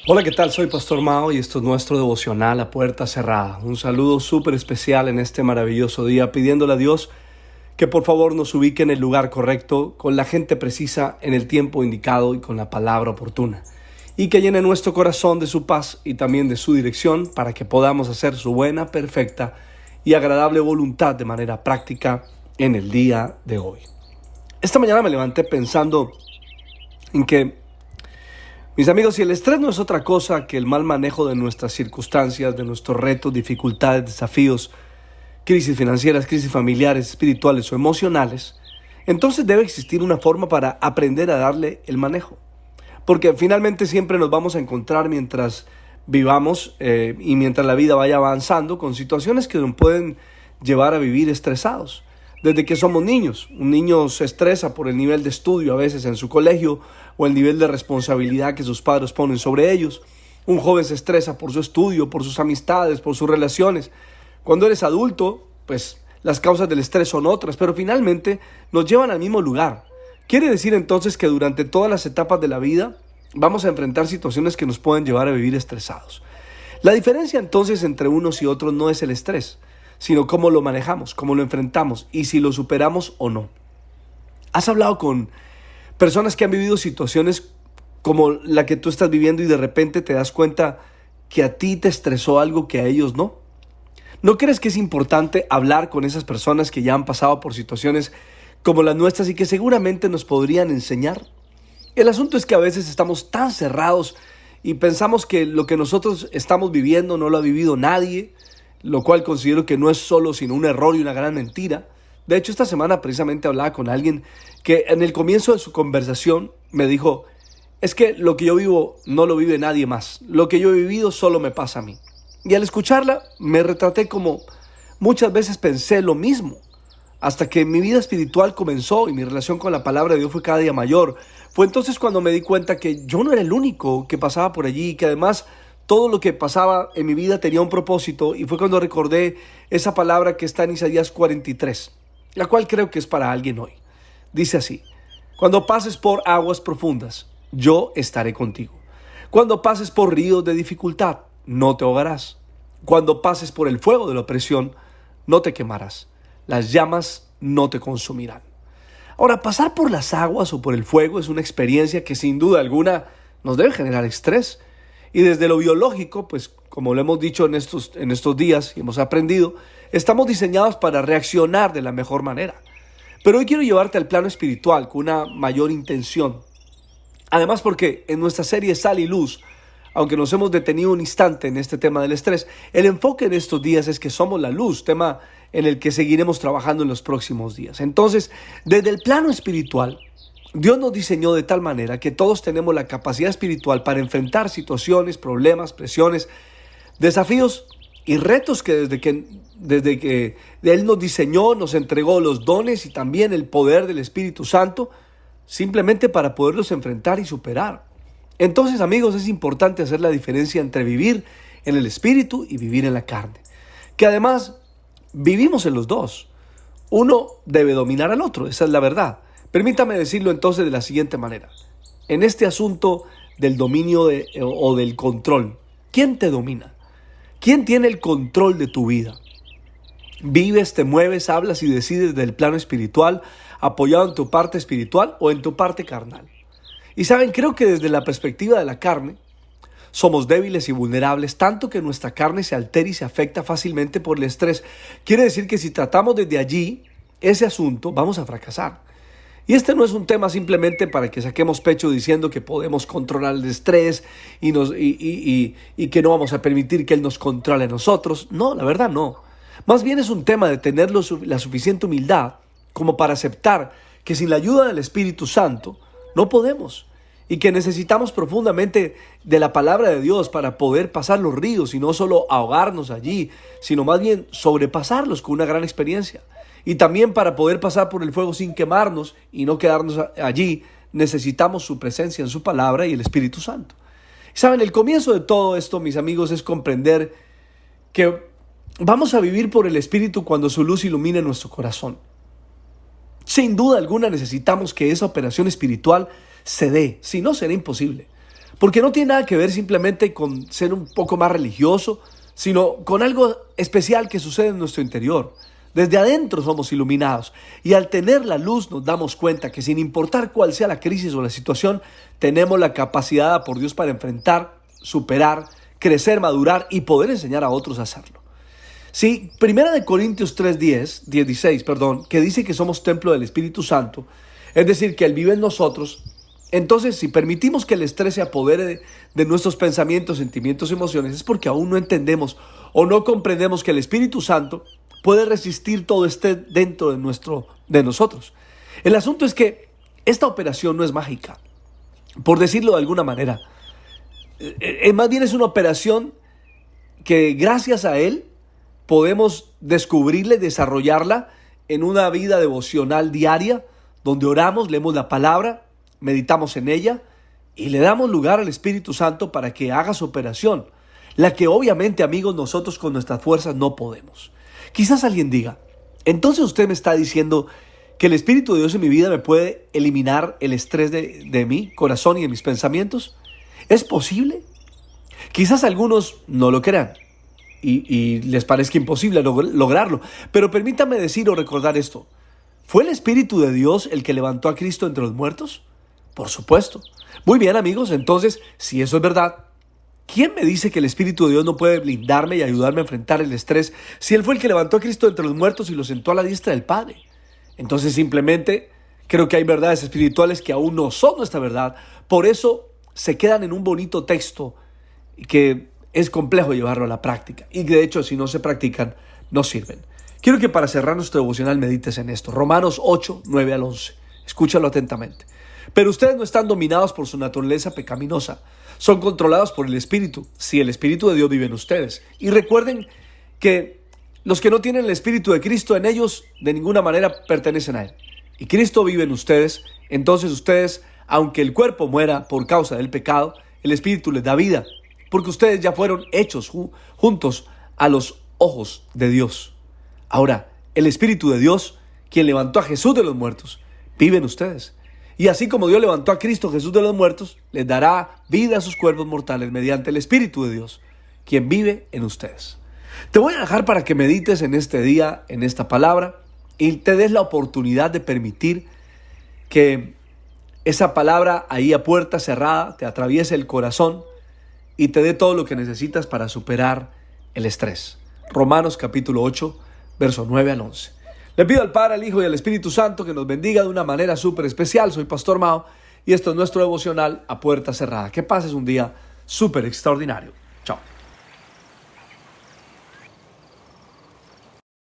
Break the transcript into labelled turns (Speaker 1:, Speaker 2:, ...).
Speaker 1: Hola, ¿qué tal? Soy Pastor Mao y esto es nuestro devocional a puerta cerrada. Un saludo súper especial en este maravilloso día, pidiéndole a Dios que por favor nos ubique en el lugar correcto, con la gente precisa, en el tiempo indicado y con la palabra oportuna. Y que llene nuestro corazón de su paz y también de su dirección para que podamos hacer su buena, perfecta y agradable voluntad de manera práctica en el día de hoy. Esta mañana me levanté pensando en que mis amigos, si el estrés no es otra cosa que el mal manejo de nuestras circunstancias, de nuestros retos, dificultades, desafíos, crisis financieras, crisis familiares, espirituales o emocionales, entonces debe existir una forma para aprender a darle el manejo. Porque finalmente siempre nos vamos a encontrar mientras vivamos y mientras la vida vaya avanzando con situaciones que nos pueden llevar a vivir estresados. Desde que somos niños, un niño se estresa por el nivel de estudio a veces en su colegio o el nivel de responsabilidad que sus padres ponen sobre ellos. Un joven se estresa por su estudio, por sus amistades, por sus relaciones. Cuando eres adulto, pues las causas del estrés son otras, pero finalmente nos llevan al mismo lugar. Quiere decir entonces que durante todas las etapas de la vida vamos a enfrentar situaciones que nos pueden llevar a vivir estresados. La diferencia entonces entre unos y otros no es el estrés, sino cómo lo manejamos, cómo lo enfrentamos y si lo superamos o no. ¿Has hablado con personas que han vivido situaciones como la que tú estás viviendo y de repente te das cuenta que a ti te estresó algo que a ellos no? ¿No crees que es importante hablar con esas personas que ya han pasado por situaciones como las nuestras y que seguramente nos podrían enseñar? El asunto es que a veces estamos tan cerrados y pensamos que lo que nosotros estamos viviendo no lo ha vivido nadie, lo cual considero que no es solo sino un error y una gran mentira. De hecho, esta semana precisamente hablaba con alguien que en el comienzo de su conversación me dijo: es que lo que yo vivo no lo vive nadie más, lo que yo he vivido solo me pasa a mí. Y al escucharla me retraté como muchas veces pensé lo mismo, hasta que mi vida espiritual comenzó y mi relación con la palabra de Dios fue cada día mayor. Fue entonces cuando me di cuenta que yo no era el único que pasaba por allí y que además todo lo que pasaba en mi vida tenía un propósito, y fue cuando recordé esa palabra que está en Isaías 43, la cual creo que es para alguien hoy. Dice así: cuando pases por aguas profundas, yo estaré contigo. Cuando pases por ríos de dificultad, no te ahogarás. Cuando pases por el fuego de la opresión, no te quemarás. Las llamas no te consumirán. Ahora, pasar por las aguas o por el fuego es una experiencia que sin duda alguna nos debe generar estrés. Y desde lo biológico, pues como lo hemos dicho en estos días y hemos aprendido, estamos diseñados para reaccionar de la mejor manera. Pero hoy quiero llevarte al plano espiritual con una mayor intención. Además, porque en nuestra serie Sal y Luz, aunque nos hemos detenido un instante en este tema del estrés, el enfoque en estos días es que somos la luz, tema en el que seguiremos trabajando en los próximos días. Entonces, desde el plano espiritual, Dios nos diseñó de tal manera que todos tenemos la capacidad espiritual para enfrentar situaciones, problemas, presiones, desafíos y retos que desde que Él nos diseñó, nos entregó los dones y también el poder del Espíritu Santo, simplemente para poderlos enfrentar y superar. Entonces, amigos, es importante hacer la diferencia entre vivir en el Espíritu y vivir en la carne, que además vivimos en los dos. Uno debe dominar al otro, esa es la verdad. Permítame decirlo entonces de la siguiente manera. En este asunto del dominio o del control, ¿quién te domina? ¿Quién tiene el control de tu vida? ¿Vives, te mueves, hablas y decides del plano espiritual, apoyado en tu parte espiritual o en tu parte carnal? Y saben, creo que desde la perspectiva de la carne, somos débiles y vulnerables, tanto que nuestra carne se altera y se afecta fácilmente por el estrés. Quiere decir que si tratamos desde allí ese asunto, vamos a fracasar. Y este no es un tema simplemente para que saquemos pecho diciendo que podemos controlar el estrés y que no vamos a permitir que él nos controle a nosotros. No, la verdad no. Más bien es un tema de tener la suficiente humildad como para aceptar que sin la ayuda del Espíritu Santo no podemos. Y que necesitamos profundamente de la palabra de Dios para poder pasar los ríos y no solo ahogarnos allí, sino más bien sobrepasarlos con una gran experiencia. Y también para poder pasar por el fuego sin quemarnos y no quedarnos allí, necesitamos su presencia en su palabra y el Espíritu Santo. Saben, el comienzo de todo esto, mis amigos, es comprender que vamos a vivir por el Espíritu cuando su luz ilumine nuestro corazón. Sin duda alguna necesitamos que esa operación espiritual se dé, si no será imposible. Porque no tiene nada que ver simplemente con ser un poco más religioso, sino con algo especial que sucede en nuestro interior. Desde adentro somos iluminados y al tener la luz nos damos cuenta que sin importar cuál sea la crisis o la situación, tenemos la capacidad dada por Dios para enfrentar, superar, crecer, madurar y poder enseñar a otros a hacerlo. Sí, Primera de Corintios 16, que dice que somos templo del Espíritu Santo, es decir, que Él vive en nosotros. Entonces, si permitimos que el estrés se apodere de nuestros pensamientos, sentimientos y emociones, es porque aún no entendemos o no comprendemos que el Espíritu Santo puede resistir todo este dentro de nosotros. El asunto es que esta operación no es mágica, por decirlo de alguna manera. Más bien es una operación que gracias a Él podemos descubrirla y desarrollarla en una vida devocional diaria, donde oramos, leemos la palabra, meditamos en ella y le damos lugar al Espíritu Santo para que haga su operación, la que obviamente, amigos, nosotros con nuestras fuerzas no podemos. Quizás alguien diga, entonces usted me está diciendo que el Espíritu de Dios en mi vida me puede eliminar el estrés de mi corazón y de mis pensamientos. ¿Es posible? Quizás algunos no lo crean y les parezca imposible lograrlo, pero permítame decir o recordar esto. ¿Fue el Espíritu de Dios el que levantó a Cristo entre los muertos? Por supuesto. Muy bien, amigos, entonces, si eso es verdad, ¿quién me dice que el Espíritu de Dios no puede blindarme y ayudarme a enfrentar el estrés si Él fue el que levantó a Cristo entre los muertos y lo sentó a la diestra del Padre? Entonces simplemente creo que hay verdades espirituales que aún no son nuestra verdad. Por eso se quedan en un bonito texto que es complejo llevarlo a la práctica. Y de hecho, si no se practican, no sirven. Quiero que para cerrar nuestro devocional medites en esto. Romanos 8, 9 al 11. Escúchalo atentamente. Pero ustedes no están dominados por su naturaleza pecaminosa. Son controlados por el Espíritu, si el Espíritu de Dios vive en ustedes. Y recuerden que los que no tienen el Espíritu de Cristo en ellos, de ninguna manera pertenecen a Él. Y Cristo vive en ustedes, entonces ustedes, aunque el cuerpo muera por causa del pecado, el Espíritu les da vida, porque ustedes ya fueron hechos juntos a los ojos de Dios. Ahora, el Espíritu de Dios, quien levantó a Jesús de los muertos, vive en ustedes. Y así como Dios levantó a Cristo Jesús de los muertos, les dará vida a sus cuerpos mortales mediante el Espíritu de Dios, quien vive en ustedes. Te voy a dejar para que medites en este día, en esta palabra, y te des la oportunidad de permitir que esa palabra ahí a puerta cerrada te atraviese el corazón y te dé todo lo que necesitas para superar el estrés. Romanos capítulo 8, versos 9 al 11. Le pido al Padre, al Hijo y al Espíritu Santo que nos bendiga de una manera súper especial. Soy Pastor Mao y esto es nuestro devocional a puerta cerrada. Que pases un día súper extraordinario.